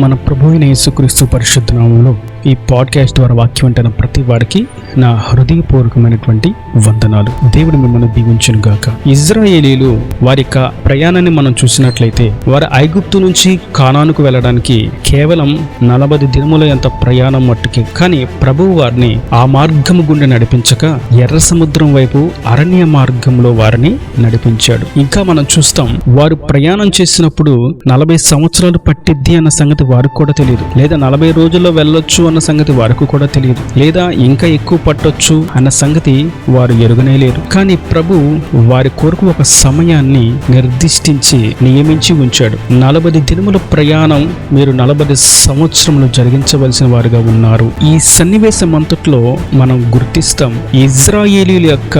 మన ప్రభువైన యేసుక్రీస్తు పరిశుద్ధ నామములో ఈ పాడ్కాస్ట్ ద్వారా వాక్యం వింటున్న ప్రతి వాడికి నా హృదయపూర్వకమైనటువంటి వందనాలు. దేవుడు మిమ్మల్ని దీవించును గాక. ఇజ్రాయేలీలు వారి యొక్క ప్రయాణాన్ని మనం చూసినట్లయితే వారు ఐగుప్తు నుంచి కానానుకు వెళ్ళడానికి కేవలం 40 దినముల ఎంత ప్రయాణం మట్టుకే. కానీ ప్రభువు వారిని ఆ మార్గము గుండా నడిపించక ఎర్ర సముద్రం వైపు అరణ్య మార్గంలో వారిని నడిపించాడు. ఇంకా మనం చూస్తాం, వారు ప్రయాణం చేసినప్పుడు 40 సంవత్సరాలు పట్టిద్ది అన్న సంగతి వారికి కూడా తెలియదు, లేదా 40 రోజుల్లో వెళ్ళొచ్చు అన్న సంగతి వారికి కూడా తెలియదు, లేదా ఇంకా ఎక్కువ పట్టొచ్చు అన్న సంగతి వారు ఎరుగనేలేరు. కానీ ప్రభు వారి కొరకు ఒక సమయాన్ని నిర్దిష్టించి నియమించి ఉంచాడు. 40 దినముల ప్రయాణం మీరు 40 సంవత్సరములు జరిగించవలసిన వారుగా ఉన్నారు. ఈ సన్నివేశం అంతట్లో మనం గుర్తిస్తాం, ఇజ్రాయేలీల యొక్క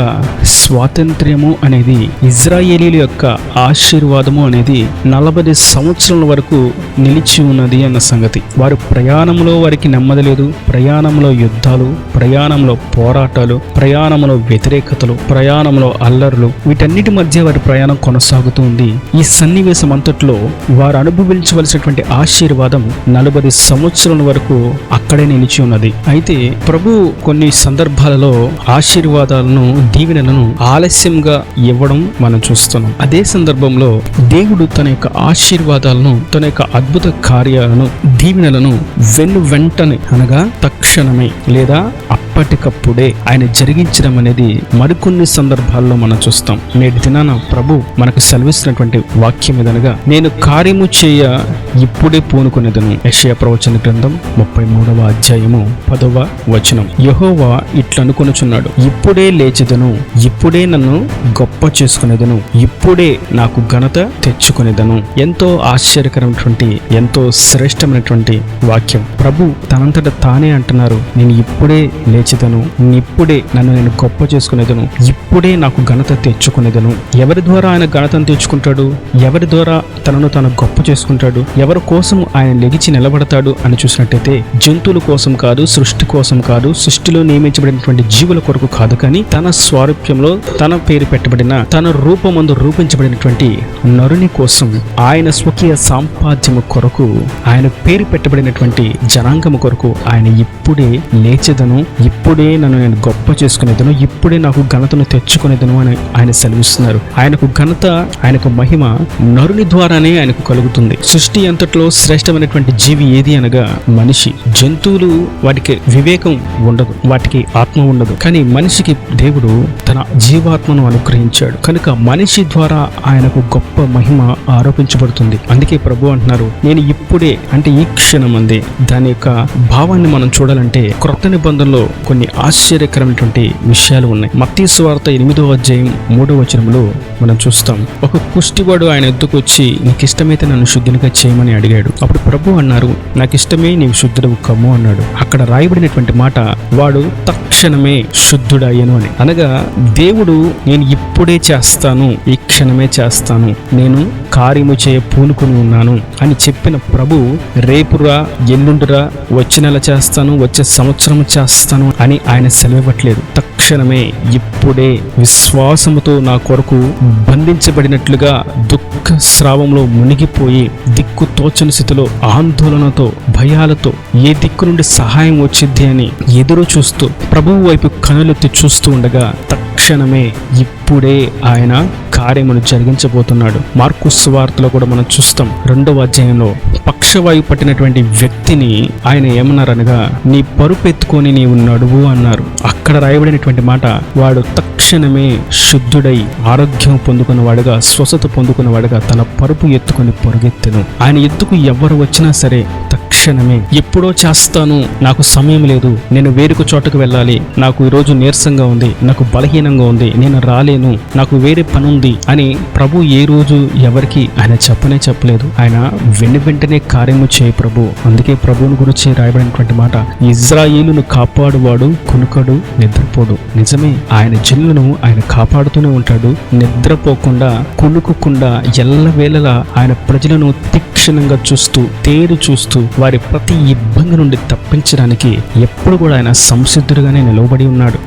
స్వాతంత్ర్యము అనేది, ఇజ్రాయేలీల యొక్క ఆశీర్వాదము అనేది 40 సంవత్సరాల వరకు నిలిచి ఉన్నది అన్న సంగతి. వారు ప్రయాణంలో వారికి నెమ్మది లేదు, ప్రయాణంలో యుద్ధాలు, ప్రయాణంలో పోరాటాలు, ప్రయాణంలో వ్యతిరేకతలు, ప్రయాణంలో అల్లర్లు, వీటన్నిటి మధ్య వారి ప్రయాణం కొనసాగుతూ ఉంది. ఈ సన్నివేశం అంతట్లో వారు అనుభవించవలసినటువంటి ఆశీర్వాదం 40 సంవత్సరాల వరకు అక్కడే నిలిచి ఉన్నది. అయితే ప్రభు కొన్ని సందర్భాలలో ఆశీర్వాదాలను, దీవెనలను ఆలస్యంగా ఇవ్వడం మనం చూస్తున్నాం. అదే సందర్భంలో దేవుడు తన యొక్క ఆశీర్వాదాలను, తన యొక్క అద్భుత కార్యాలను, దీవెనలను వెంటనే అనగా తక్షణమే లేదా అప్పటికప్పుడే ఆయన జరిగించడం అనేది మరికొన్ని సందర్భాల్లో మనం చూస్తాం. నేటి దినాన ప్రభు మనకు సెలవిస్తున్నటువంటి వాక్యం ఏదనగా, నేను కార్యము చేయ ఇప్పుడే పూనుకునేదను. యెషయా ప్రవచన గ్రంథం 33వ అధ్యాయము 10వ వచనం. యెహోవా ఇట్లనుకొనుచున్నాడు, ఇప్పుడే లేచెదను, ఇప్పుడే నన్ను గొప్ప చేసుకునేదను, ఇప్పుడే నాకు ఘనత తెచ్చుకునేదను. ఎంతో ఆశ్చర్యకరమైనటువంటి, ఎంతో శ్రేష్టమైనటువంటి వాక్యం. ప్రభు తనంతట తానే అంటున్నారు, నేను ఇప్పుడే లేచెదను, ఇప్పుడే నన్ను నేను గొప్ప చేసుకునేదను, ఇప్పుడే నాకు ఘనత తెచ్చుకునేదను. ఎవరి ద్వారా ఆయన ఘనతను తెచ్చుకుంటాడు? ఎవరి ద్వారా తనను తాను గొప్ప చేసుకుంటాడు? ఎవరి కోసం ఆయన లెగిచి నిలబడతాడు అని చూసినట్టయితే జంతువుల కోసం కాదు, సృష్టి కోసం కాదు, సృష్టిలో నియమించబడినటువంటి జీవుల కొరకు కాదు, కానీ తన స్వారూప్యంలో తన పేరు పెట్టబడిన, తన రూపమందు రూపించబడినటువంటి నరుని కోసం, ఆయన స్వకీయ సాంపాద్యము కొరకు, ఆయన పేరు పెట్టబడినటువంటి జనాంగము కొరకు ఆయన ఇప్పుడే లేచెదను, ఇప్పుడే నన్ను నేను గొప్ప చేసుకునేదను, ఇప్పుడే నాకు ఘనతను తెచ్చుకునేదను అని ఆయన సెలవిస్తున్నారు. ఆయనకు ఘనత, ఆయనకు మహిమ నరుని ద్వారానే ఆయనకు కలుగుతుంది. సృష్టి అంతట్లో శ్రేష్టమైనటువంటి జీవి ఏది అనగా మనిషి. జంతువులు వాటికి వివేకం ఉండదు, వాటికి ఆత్మ ఉండదు, కానీ మనిషికి దేవుడు తన జీవాత్మను అనుగ్రహించాడు కనుక మనిషి ద్వారా ఆయనకు గొప్ప మహిమ ఆరోపించబడుతుంది. అందుకే ప్రభు అంటున్నారు, నేను ఇప్పుడే, అంటే ఈ క్షణం అందే. దాని యొక్క భావాన్ని మనం చూడాలంటే క్రొత్త నిబంధనలో కొన్ని ఆశ్చర్యకరమైనటువంటి విషయాలు ఉన్నాయి. మత్తయి సువార్త 8వ అధ్యాయం 3వ వచనంలో మనం చూస్తాం, ఒక కుష్టివాడు ఆయన ఎద్దుకు వచ్చి, నీకు ఇష్టమైతే నన్ను శుద్ధునిగా చేయమని అడిగాడు. అప్పుడు ప్రభు అన్నారు, నాకు ఇష్టమే, నీవు శుద్ధుడవు కమ్ము అన్నాడు. అక్కడ రాయబడినటువంటి మాట, వాడు తక్షణమే శుద్ధుడయ్యను అని. అనగా దేవుడు నేను ఇప్పుడే చేస్తాను, ఈ క్షణమే చేస్తాను, నేను కార్యము చేయ పూనుకుని ఉన్నాను అని చెప్పిన ప్రభు రేపురా, ఎల్లుండిరా, వచ్చే నెల చేస్తాను, వచ్చే సంవత్సరం చేస్తాను అని ఆయన సెలవివ్వట్లేదు. తక్షణమే, ఇప్పుడే విశ్వాసముతో నా కొరకు బంధించబడినట్లుగా దుఃఖ స్రావంలో మునిగిపోయి దిక్కు తోచని స్థితిలో ఆందోళనతో, భయాలతో ఏ దిక్కు నుండి సహాయం వచ్చింది అని ఎదురు చూస్తూ ప్రభువు వైపు కనులెత్తి చూస్తూ ఉండగా తక్షణమే, ఇప్పుడే ఆయన కార్యమును జరిగించబోతున్నాడు. మార్కు సువార్తలో కూడా మనం చూస్తాం, 2వ అధ్యాయంలో పక్షవాయు పట్టినటువంటి వ్యక్తిని ఆయన ఏమన్నారనగా, నీ పరుపు ఎత్తుకొని నీవు నడువు అన్నారు. అక్కడ రాయబడినటువంటి మాట, వాడు తక్షణమే శుద్ధుడై ఆరోగ్యం పొందుకున్నవాడుగా, స్వస్థత పొందుకున్నవాడుగా తన పరుపు ఎత్తుకొని పరుగెత్తెను. ఆయన ఎత్తుకు ఎవరు వచ్చినా సరే తక్షణమే, ఎప్పుడో చేస్తాను, నాకు సమయం లేదు, నేను వేరొక చోటకు వెళ్ళాలి, నాకు ఈరోజు నీరసంగా ఉంది, నాకు బలహీనంగా ఉంది, నేను రాలేను, నాకు వేరే పని ఉంది అని ప్రభు ఏ రోజు ఎవరికి ఆయన చెప్పలేదు. ఆయన వెంటనే కార్యము చేయ ప్రభు. అందుకే ప్రభువుని గురించి రాయబడినటువంటి మాట, ఇజ్రాయేలును కాపాడువాడు కునుకడు, నిద్రపోడు. నిజమే, ఆయన జనులను ఆయన కాపాడుతూనే ఉంటాడు, నిద్రపోకుండా, కునుకోకుండా ఎల్లవేళలా ఆయన ప్రజలను తీక్షణంగా చూస్తూ, తేరు చూస్తూ వారి ప్రతి ఇబ్బంది నుండి తప్పించడానికి ఎప్పుడు కూడా ఆయన సంసిద్ధుడుగానే నిలవబడి ఉన్నాడు.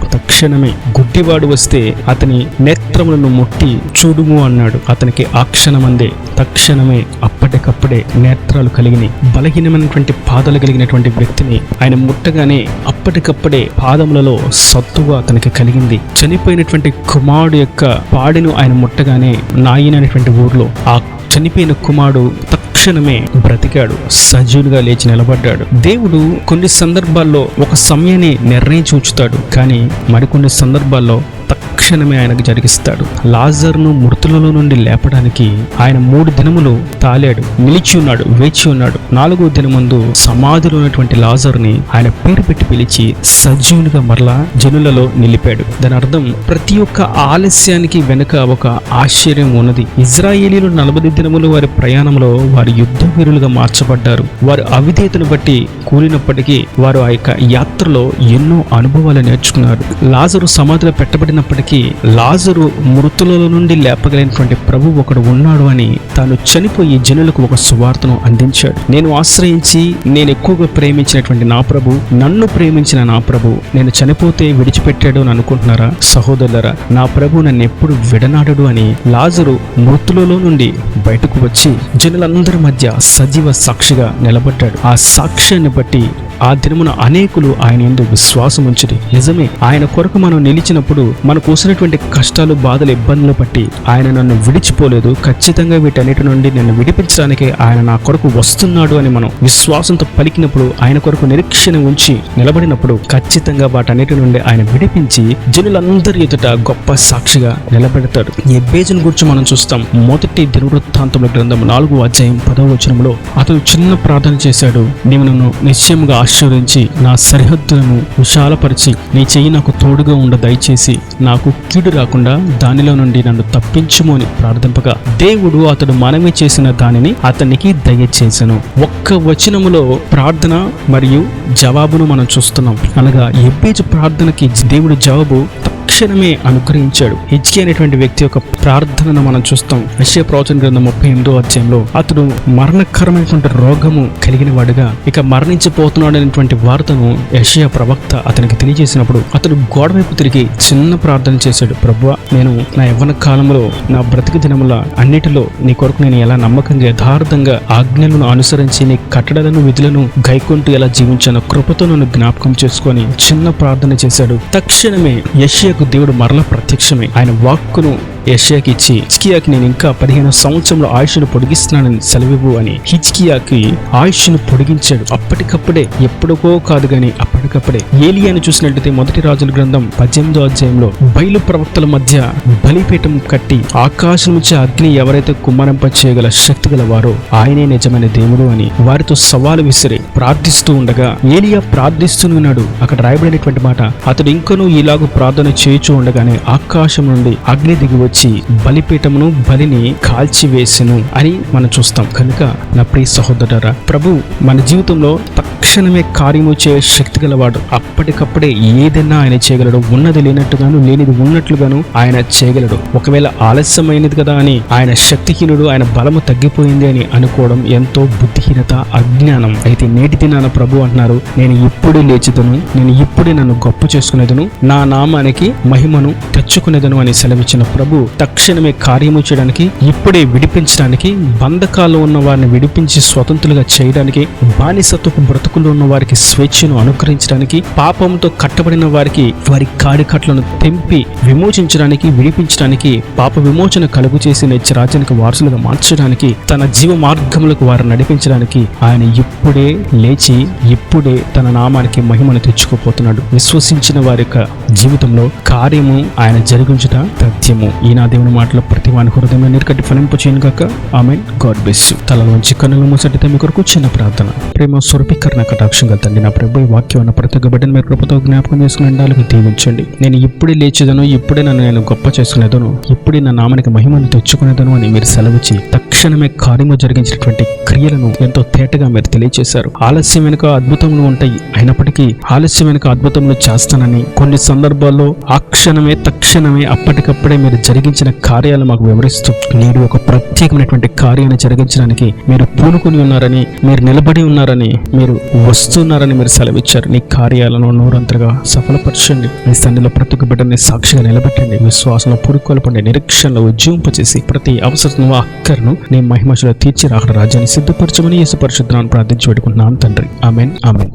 తక్షణమే గుడ్డివాడు వస్తే అతని నేత్రములను ముట్టి చూడుము అన్నాడు. అతనికి ఆ క్షణమందే తక్షణమే అప్పటికప్పుడే నేత్రాలు కలిగిన బలహీనమైనటువంటి పాదాలు కలిగినటువంటి వ్యక్తిని ఆయన ముట్టగానే అప్పటికప్పుడే పాదములలో సత్తువ అతనికి కలిగింది. చనిపోయినటువంటి కుమారుడు యొక్క పాడిను ఆయన ముట్టగానే నాయిన్ అనేటువంటి ఊర్లో ఆ చనిపోయిన కుమారుడు తక్షణమే బ్రతికాడు, సజీవులుగా లేచి నిలబడ్డాడు. దేవుడు కొన్ని సందర్భాల్లో ఒక సమయాన్ని నిర్ణయించి ఉంచుతాడు, కానీ మరికొన్ని సందర్భాల్లో తక్షణమే ఆయనకు జరిగిస్తాడు. లాజరును మృతులలో నుండి లేపడానికి ఆయన 3 దినములు తాలాడు, నిలిచి ఉన్నాడు, వేచి ఉన్నాడు. 4వ దినమందు సమాధిలో ఉన్నటువంటి లాజరుని ఆయన పేరు పెట్టి పిలిచి సజీవునిగా మరలా జనులలో నిలిపాడు. దాని అర్థం ప్రతి ఒక్క ఆలస్యానికి వెనుక ఒక ఆశ్చర్యం ఉన్నది. ఇజ్రాయేలీలు 40 దినములు వారి ప్రయాణంలో వారి యుద్ధ వీరులుగా మార్చబడ్డారు. వారు అవిధేయతను బట్టి కూలినప్పటికీ వారు ఆ యొక్క యాత్రలో ఎన్నో అనుభవాలు నేర్చుకున్నారు. లాజరు సమాధిలో పెట్టబడినప్పటికీ లాజరు మృతుల నుండి లేపగలిగినటువంటి ప్రభు ఒకడు ఉన్నాడు అని తాను చనిపోయి జనులకు ఒక సువార్తను అందించాడు. నేను ఆశ్రయించి నేను ఎక్కువగా ప్రేమించినటువంటి నా ప్రభు, నన్ను ప్రేమించిన నా ప్రభు నేను చనిపోతే విడిచిపెట్టాడు అని అనుకుంటున్నారా? సహోదరులారా, నా ప్రభు నన్ను ఎప్పుడు విడనాడడు అని లాజరు మృతులలో నుండి బయటకు వచ్చి జనులందరి మధ్య సజీవ సాక్షిగా నిలబడ్డాడు. ఆ సాక్ష్యాన్ని బట్టి ఆ దినమున అనేకులు ఆయన యందు విశ్వాసం ఉంచిరి. నిజమే, ఆయన కొరకు మనం నిలిచినప్పుడు మనకు వస్తున్నటువంటి కష్టాలు, బాధలు, ఇబ్బందులు బట్టి ఆయన నన్ను విడిచిపోలేదు, ఖచ్చితంగా వీటన్నిటి నుండి నన్ను విడిపించడానికి ఆయన నా కొరకు వస్తున్నాడు అని మనం విశ్వాసంతో పలికినప్పుడు, ఆయన కొరకు నిరీక్షణ ఉంచి నిలబడినప్పుడు ఖచ్చితంగా వాటన్నిటి నుండి ఆయన విడిపించి జనులందరి ఎదుట గొప్ప సాక్షిగా నిలబెడతాడు. ఎబ్బేజును గురించి మనం చూస్తాం. మొదటి దినవృత్తాంతముల గ్రంథం 4వ అధ్యాయం 10వ వచనంలో అతడు చిన్న ప్రార్థన చేశాడు. నీవు నన్ను నిశ్చయముగా ఆశీర్వదించి నా సరిహద్దులను విశాలపరిచి నీ చెయ్యి నాకు తోడుగా ఉండ దయచేసి నాకు కీడు రాకుండా దానిలో నుండి నన్ను తప్పించుము అని ప్రార్థింపగా దేవుడు అతడు మనమే చేసిన దానిని అతనికి దయచేసెను. ఒక్క వచనములో ప్రార్థన మరియు జవాబును మనం చూస్తున్నాం. అనగా ఎబ్బేజు ప్రార్థనకి దేవుడు జవాబు తక్షణమే అనుగ్రహించాడు. హిజ్కియా అనేటువంటి వ్యక్తి యొక్క ప్రార్థనను మనం చూస్తాం. యెషయా ప్రవచన గ్రంథం 38వ అధ్యాయంలో అతడు మరణకరమైనటువంటి రోగము కలిగిన వాడుగా ఇక మరణించిపోతున్నాడు అనేటువంటి వార్తను యెషయా ప్రవక్త అతనికి తెలియజేసినప్పుడు అతడు గోడ వైపు తిరిగి చిన్న ప్రార్థన చేశాడు. ప్రభువా, నేను నా యవ్వన కాలంలో నా బ్రతికి దినముల అన్నిటిలో నీ కొరకు నేను ఎలా నమ్మకంగా యథార్థంగా ఆజ్ఞలను అనుసరించి నీ కట్టడలను విధులను గైకొంటూ ఎలా జీవించానో కృపతో నన్ను జ్ఞాపకం చేసుకొని చిన్న ప్రార్థన చేశాడు. తక్షణమే యెషయాకు దేవుడు మరలా ప్రత్యక్షమై ఆయన వాక్కును యెషయాకి ఇచ్చి హిజ్కియాకి నేను ఇంకా 15 సంవత్సరంలో ఆయుష్ను పొడిగిస్తున్నానని సెలవివ్వు అని హిజ్కియాకి ఆయుష్ను పొడిగించాడు. అప్పటికప్పుడే, ఎప్పుడుకో కాదు గాని అప్పటికప్పుడే. ఏలియాను చూసినట్లయితే మొదటి రాజుల గ్రంథం 18వ అధ్యాయంలో బయలు ప్రవక్తల మధ్య బలిపీఠం కట్టి ఆకాశం నుంచి అగ్ని ఎవరైతే కుమ్మరింప చేయగల శక్తి గలవారో ఆయనే నిజమైన దేవుడు అని వారితో సవాలు విసిరి ప్రార్థిస్తూ ఉండగా ఏలియా ప్రార్థిస్తూ ఉన్నాడు. అక్కడ రాయబడినటువంటి మాట, అతడు ఇంకనూ ఇలాగూ ప్రార్థన చేయుచూ ఉండగానే ఆకాశం నుండి అగ్ని దిగి వచ్చి బలిపీఠమును బలిని కాల్చివేసెను అని మనం చూస్తాం. కనుక నా ప్రియ సహోదరులారా, ప్రభు మన జీవితంలో తక్షణమే కార్యము చేయ శక్తి గలవాడు. అప్పటికప్పుడే ఏదైనా ఆయన చేయగలడు. ఉన్నది లేనట్టుగాను, లేనిది ఉన్నట్లుగాను ఆయన చేయగలడు. ఒకవేళ ఆలస్యమైనది కదా అని ఆయన శక్తిహీనుడు, ఆయన బలము తగ్గిపోయింది అని అనుకోవడం ఎంతో బుద్ధిహీనత, అజ్ఞానం. అయితే నేటి దినాన ప్రభు అంటున్నారు, నేను ఇప్పుడే లేచుదను, నేను ఇప్పుడే నన్ను గొప్ప చేసుకునేదను, నా నామానికి మహిమను తెచ్చుకునేదను అని సెలవిచ్చిన ప్రభు తక్షణమే కార్యము చేయడానికి, ఇప్పుడే విడిపించడానికి, బంధకాల్లో ఉన్న వారిని విడిపించి స్వతంత్రులుగా చేయడానికి, బానిసత్వపు బ్రతుకుల్లో ఉన్న వారికి స్వేచ్ఛను అనుగ్రహించడానికి, పాపంతో కట్టబడిన వారికి వారి కాడికట్లను తెంపి విమోచించడానికి, విడిపించడానికి, పాప విమోచన కలుగు చేసి నిత్యరాజ్యానికి వారసులుగా మార్చడానికి, తన జీవ మార్గములకు వారు నడిపించడానికి ఆయన ఇప్పుడే లేచి ఇప్పుడే తన నామానికి మహిమను తెచ్చుకోపోతున్నాడు. విశ్వసించిన వారి యొక్క జీవితంలో కార్యము ఆయన జరిగించుట తథ్యము. ఈ నా దేవుని మాటలో ప్రతి వాని హృదయంలో నీరుకట్టి ఫలింప చేయను గాక. ఆమేన్. God bless you. తలలోంచి కన్నులు మూసటితే మీ కొరకు చిన్న ప్రార్థన. ప్రేమ స్వరూపీకరణ కటాక్షంగా తండ్రి, నా ప్రభు వాక్యం అన్న ప్రతి ఒక్క బిడ్డను మీరు కృపతో జ్ఞాపకం చేసుకుని ఉండాలని దీవించండి. నేను ఇప్పుడే లేచేదను, ఇప్పుడే నేను గొప్ప చేసుకునేదను, ఇప్పుడే నా నామానికి మహిమను తెచ్చుకునేదను అని మీరు సెలవుచి తక్షణమే కార్యము జరిగించినటువంటి క్రియలను ఎంతో తేటగా మీరు తెలియజేశారు. ఆలస్యం వెనుక అద్భుతములు ఉంటాయి, అయినప్పటికీ ఆలస్యం వెనుక అద్భుతములు చేస్తానని కొన్ని సందర్భాల్లో ఆ క్షణమే తక్షణమే అప్పటికప్పుడే మీరు జరిగించిన కార్యాలు మాకు వివరిస్తూ నేడు ఒక ప్రత్యేకమైనటువంటి కార్యాన్ని జరిగించడానికి మీరు పూనుకొని ఉన్నారని, మీరు నిలబడి ఉన్నారని, మీరు వస్తున్నారని మీరు సెలవిచ్చారు. నీ కార్యాలను నూరంతగా సఫలపరచండి. నీ సన్నిధిలో ప్రతి ఒక్క బిడ్డని సాక్షిగా నిలబెట్టండి. విశ్వాసంలో పురుకొల్పండి. నిరీక్షణలో ఉజ్జింపచేసి ప్రతి అవసరం అక్కర్ను నీ మహిమలో తీర్చి రాకడ రాజ్యాన్ని సిద్ధపరచమని యేసు పరిశుద్ధ నామమున ప్రార్థించి పెట్టుకుంటున్నాను తండ్రి. ఆమేన్. ఆమేన్.